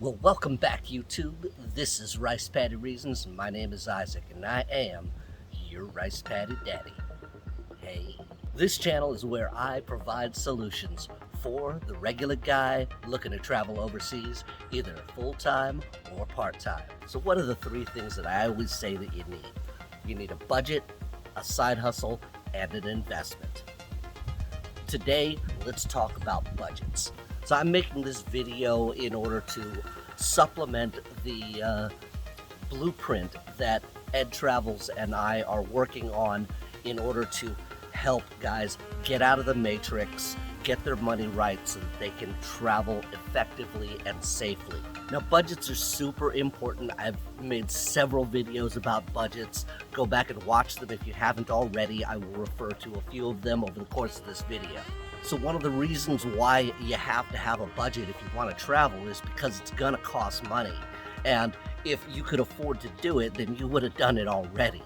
Well, welcome back, YouTube. This is Rice Paddy Reasons. My name is Isaac, and I am your Rice Paddy Daddy. Hey. This channel is where I provide solutions for the regular guy looking to travel overseas, either full-time or part-time. So what are the three things that I always say that you need? You need a budget, a side hustle, and an investment. Today, let's talk about budgets. So I'm making this video in order to supplement the blueprint that Ed Travels and I are working on in order to help guys get out of the matrix, get their money right so that they can travel effectively and safely. Now, budgets are super important. I've made several videos about budgets. Go back and watch them if you haven't already. I will refer to a few of them over the course of this video. So one of the reasons why you have to have a budget if you want to travel is because it's gonna cost money. And if you could afford to do it, then you would have done it already.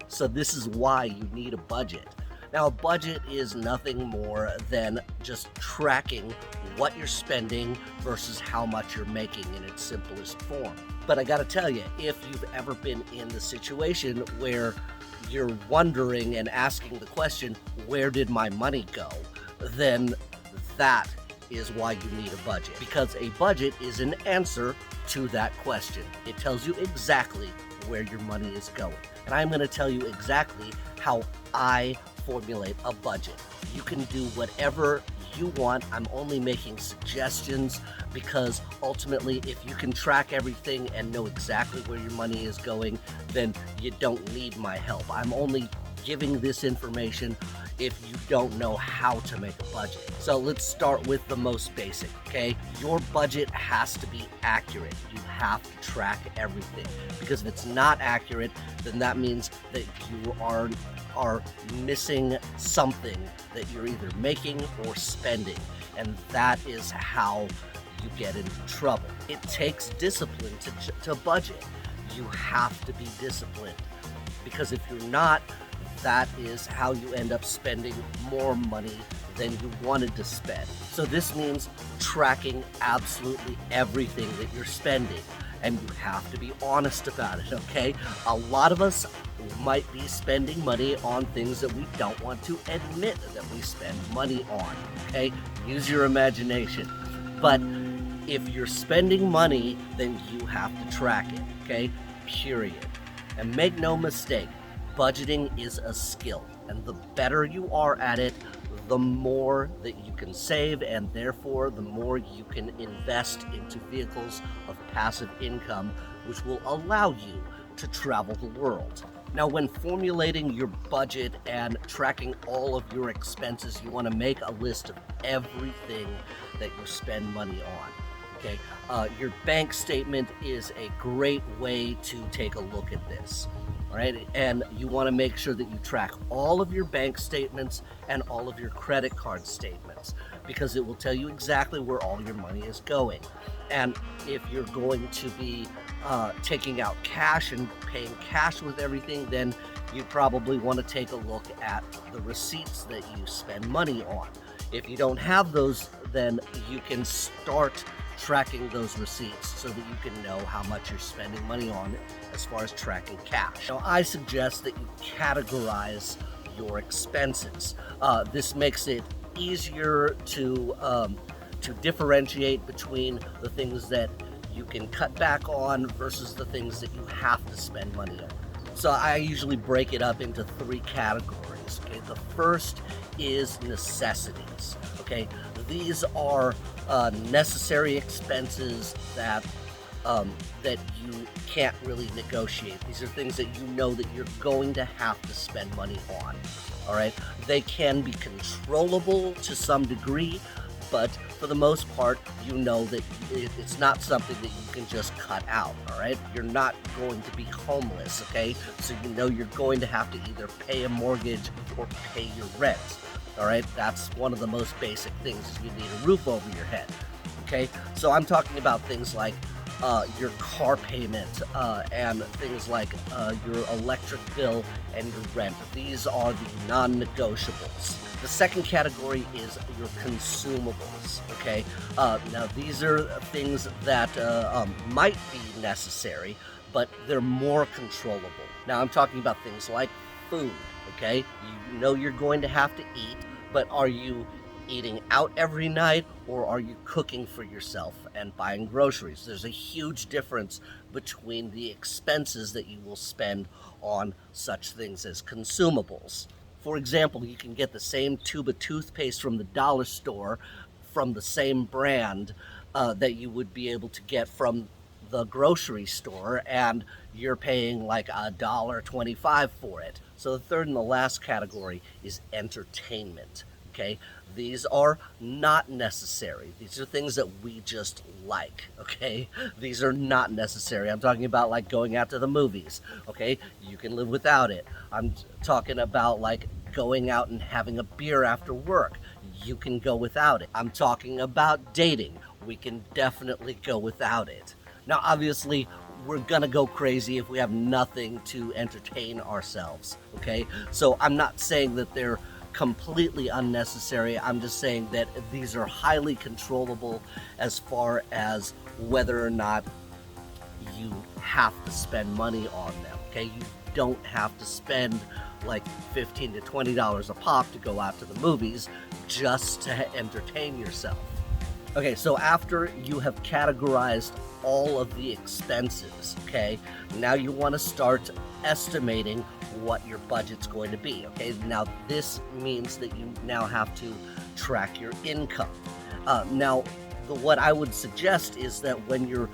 So this is why you need a budget. Now, a budget is nothing more than just tracking what you're spending versus how much you're making in its simplest form. But I gotta tell you, if you've ever been in the situation where you're wondering and asking the question, where did my money go? Then that is why you need a budget. Because a budget is an answer to that question. It tells you exactly where your money is going. And I'm gonna tell you exactly how I formulate a budget. You can do whatever you want. I'm only making suggestions because ultimately if you can track everything and know exactly where your money is going, then you don't need my help. I'm only giving this information if you don't know how to make a budget. So let's start with the most basic, okay? Your budget has to be accurate. You have to track everything, because if it's not accurate, then that means that you are missing something that you're either making or spending, and that is how you get into trouble. It takes discipline to budget. You have to be disciplined, because if you're not, that is how you end up spending more money than you wanted to spend. So this means tracking absolutely everything that you're spending, and you have to be honest about it, okay? A lot of us might be spending money on things that we don't want to admit that we spend money on, okay? Use your imagination. But if you're spending money, then you have to track it, okay? Period. And make no mistake, budgeting is a skill, and the better you are at it, the more that you can save, and therefore the more you can invest into vehicles of passive income, which will allow you to travel the world. Now, when formulating your budget and tracking all of your expenses, you want to make a list of everything that you spend money on. Okay, your bank statement is a great way to take a look at this. All right, and you want to make sure that you track all of your bank statements and all of your credit card statements, because it will tell you exactly where all your money is going. And if you're going to be taking out cash and paying cash with everything, then you probably want to take a look at the receipts that you spend money on. If you don't have those, then you can start tracking those receipts so that you can know how much you're spending money on as far as tracking cash. Now, I suggest that you categorize your expenses. This makes it easier to differentiate between the things that you can cut back on versus the things that you have to spend money on. So I usually break it up into three categories. Okay, the first is necessities. Okay, these are necessary expenses that you can't really negotiate. These are things that you know that you're going to have to spend money on. All right, they can be controllable to some degree, but for the most part, you know that it's not something that you can just cut out, all right? You're not going to be homeless, okay? So you know you're going to have to either pay a mortgage or pay your rent, all right? That's one of the most basic things, is you need a roof over your head, okay? So I'm talking about things like your car payment, and things like your electric bill and your rent. These are the non-negotiables. The second category is your consumables, okay? Now, these are things that might be necessary, but they're more controllable. Now, I'm talking about things like food, okay? You know you're going to have to eat, but are you eating out every night, or are you cooking for yourself and buying groceries? There's a huge difference between the expenses that you will spend on such things as consumables. For example, you can get the same tube of toothpaste from the dollar store from the same brand that you would be able to get from the grocery store, and you're paying like $1.25 for it. So the third and the last category is entertainment. Okay, these are not necessary. These are things that we just like. Okay, these are not necessary. I'm talking about like going out to the movies. Okay, you can live without it. I'm talking about like going out and having a beer after work. You can go without it. I'm talking about dating. We can definitely go without it. Now, obviously, we're gonna go crazy if we have nothing to entertain ourselves. Okay, so I'm not saying that they're completely unnecessary. I'm just saying that these are highly controllable as far as whether or not you have to spend money on them. Okay, you don't have to spend like $15 to $20 a pop to go out to the movies just to entertain yourself. Okay, so after you have categorized all of the expenses, okay, now you want to start estimating what your budget's going to be. Okay, now this means that you now have to track your income. Now, what I would suggest is that when you're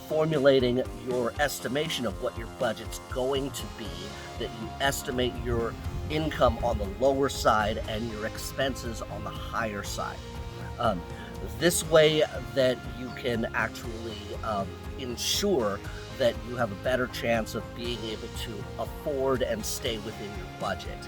formulating your estimation of what your budget's going to be, that you estimate your income on the lower side and your expenses on the higher side. This way that you can actually ensure that you have a better chance of being able to afford and stay within your budget.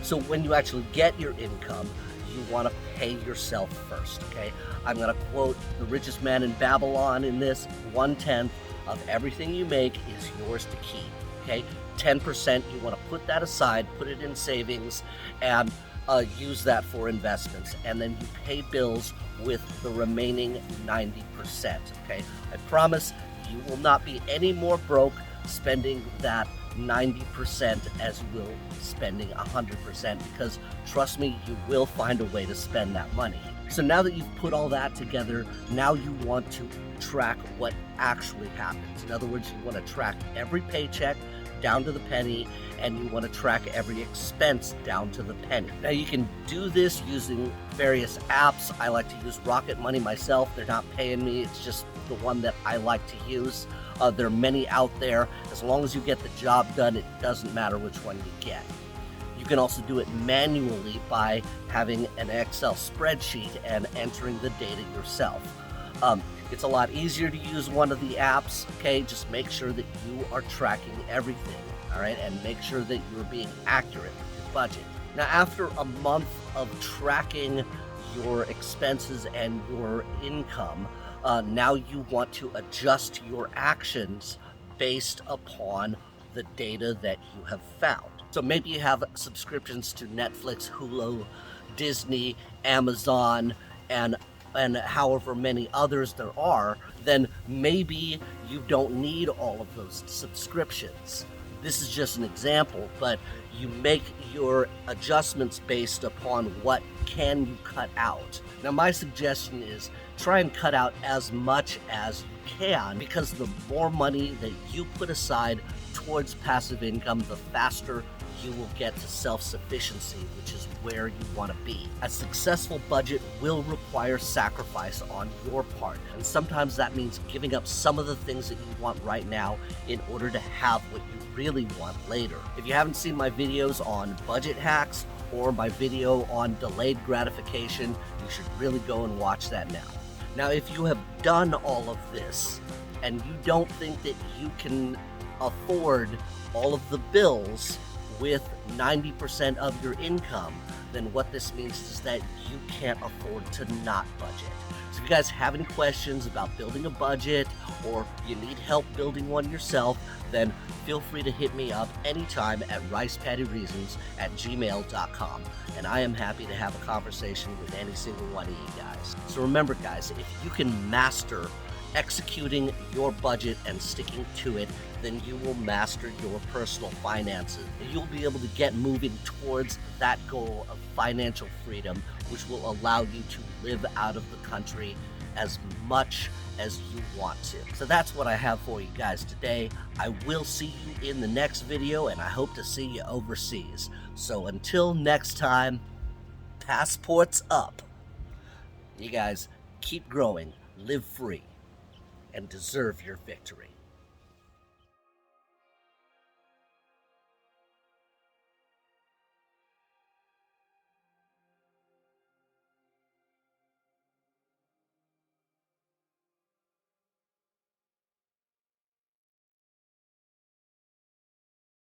So when you actually get your income, you want to pay yourself first, okay? I'm going to quote the richest man in Babylon in this: 1/10 of everything you make is yours to keep, okay? 10% you want to put that aside, put it in savings, and use that for investments, and then you pay bills with the remaining 90%, okay? I promise you will not be any more broke spending that 90% as you will spending 100%, because trust me, you will find a way to spend that money. So now that you've put all that together, now you want to track what actually happens. In other words, you want to track every paycheck down to the penny, and you want to track every expense down to the penny. Now you can do this using various apps. I like to use Rocket Money myself. They're not paying me, it's just the one that I like to use. There are many out there. As long as you get the job done, it doesn't matter which one you get. You can also do it manually by having an Excel spreadsheet and entering the data yourself. It's a lot easier to use one of the apps, okay? Just make sure that you are tracking everything, all right? And make sure that you're being accurate with your budget. Now, after a month of tracking your expenses and your income, now you want to adjust your actions based upon the data that you have found. So maybe you have subscriptions to Netflix, Hulu, Disney, Amazon, and however many others there are, then maybe you don't need all of those subscriptions. This is just an example, but you make your adjustments based upon what can you cut out. Now, my suggestion is try and cut out as much as you can, because the more money that you put aside towards passive income, the faster you will get to self-sufficiency, which is where you want to be. A successful budget will require sacrifice on your part, and sometimes that means giving up some of the things that you want right now in order to have what you really want later. If you haven't seen my videos on budget hacks or my video on delayed gratification, you should really go and watch that now. Now, if you have done all of this and you don't think that you can afford all of the bills with 90% of your income, then what this means is that you can't afford to not budget. So if you guys have any questions about building a budget or you need help building one yourself, then feel free to hit me up anytime at ricepaddyreasons@gmail.com, and I am happy to have a conversation with any single one of you guys. So remember guys, if you can master executing your budget and sticking to it, then you will master your personal finances. You'll be able to get moving towards that goal of financial freedom, which will allow you to live out of the country as much as you want to. So that's what I have for you guys today. I will see you in the next video, and I hope to see you overseas. So until next time, passports up. You guys keep growing, live free, and deserve your victory.